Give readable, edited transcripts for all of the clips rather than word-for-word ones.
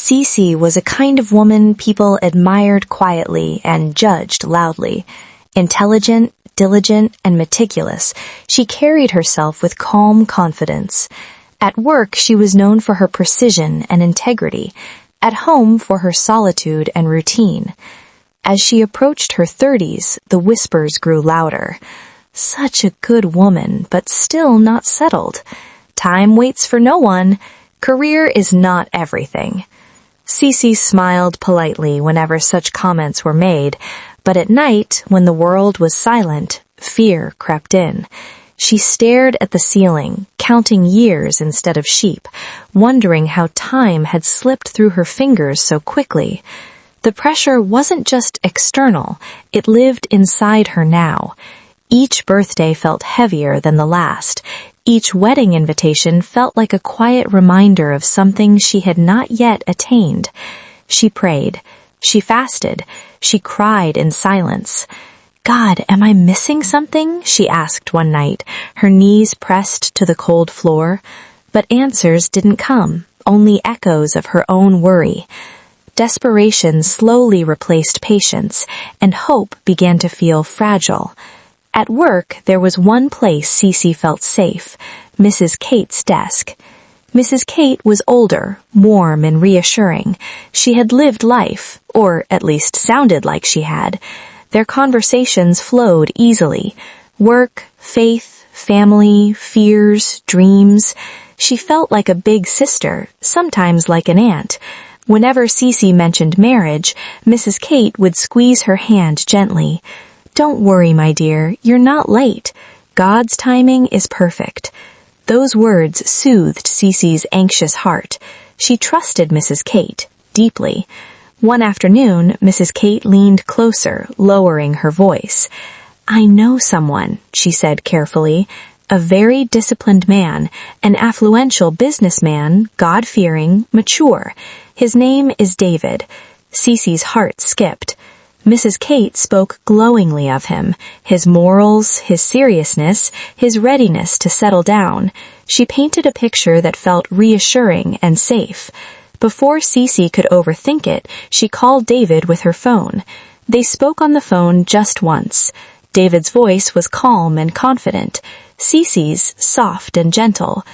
Cece was a kind of woman people admired quietly and judged loudly. Intelligent, diligent, and meticulous, she carried herself with calm confidence. At work, she was known for her precision and integrity. At home, for her solitude and routine. As she approached her 30s, the whispers grew louder. Such a good woman, but still not settled. Time waits for no one. Career is not everything. Cece smiled politely whenever such comments were made, but at night, when the world was silent, fear crept in. She stared at the ceiling, counting years instead of sheep, wondering how time had slipped through her fingers so quickly. The pressure wasn't just external, it lived inside her now. Each birthday felt heavier than the last. Each wedding invitation felt like a quiet reminder of something she had not yet attained. She prayed. She fasted. She cried in silence. "God, am I missing something?" she asked one night, her knees pressed to the cold floor. But answers didn't come, only echoes of her own worry. Desperation slowly replaced patience, and hope began to feel fragile. At work, there was one place Cece felt safe, Mrs. Kate's desk. Mrs. Kate was older, warm and reassuring. She had lived life, or at least sounded like she had. Their conversations flowed easily. Work, faith, family, fears, dreams. She felt like a big sister, sometimes like an aunt. Whenever Cece mentioned marriage, Mrs. Kate would squeeze her hand gently. "Don't worry, my dear, you're not late. God's timing is perfect." Those words soothed Cece's anxious heart. She trusted Mrs. Kate deeply. One afternoon, Mrs. Kate leaned closer, lowering her voice. "I know someone," she said carefully, "a very disciplined man, an affluential businessman, God-fearing, mature. His name is David." Cece's heart skipped. Mrs. Kate spoke glowingly of him, his morals, his seriousness, his readiness to settle down. She painted a picture that felt reassuring and safe. Before Cece could overthink it, she called David with her phone. They spoke on the phone just once. David's voice was calm and confident. Cece's soft and gentle.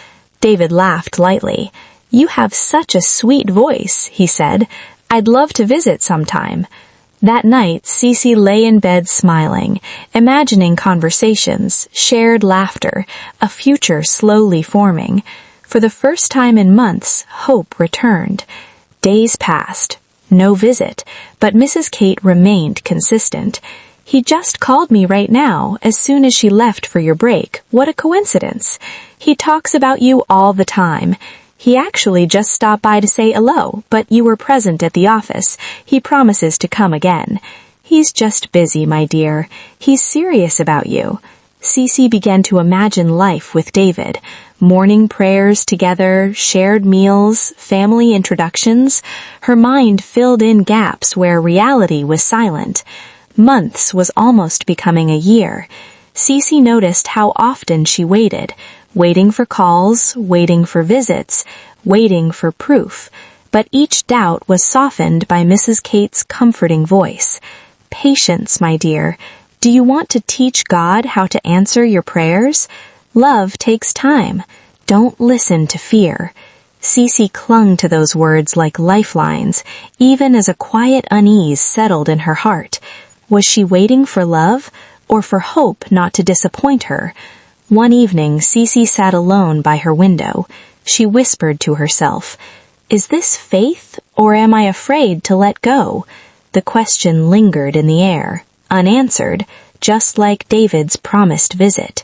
David laughed lightly. "You have such a sweet voice," he said. "I'd love to visit sometime." That night, Cece lay in bed smiling, imagining conversations, shared laughter, a future slowly forming. For the first time in months, hope returned. Days passed. No visit, but Mrs. Kate remained consistent. "He just called me right now, as soon as she left for your break. What a coincidence. He talks about you all the time. He actually just stopped by to say hello, but you were present at the office. He promises to come again. He's just busy, my dear. He's serious about you." Cece began to imagine life with David. Morning prayers together, shared meals, family introductions. Her mind filled in gaps where reality was silent. Months was almost becoming a year. Cece noticed how often she waiting for calls, waiting for visits, waiting for proof. But each doubt was softened by Mrs. Kate's comforting voice. "Patience, my dear. Do you want to teach God how to answer your prayers? Love takes time. Don't listen to fear." Cece clung to those words like lifelines, even as a quiet unease settled in her heart. Was she waiting for love, or for hope not to disappoint her? One evening, Cece sat alone by her window. She whispered to herself, "Is this faith, or am I afraid to let go?" The question lingered in the air, unanswered, just like David's promised visit.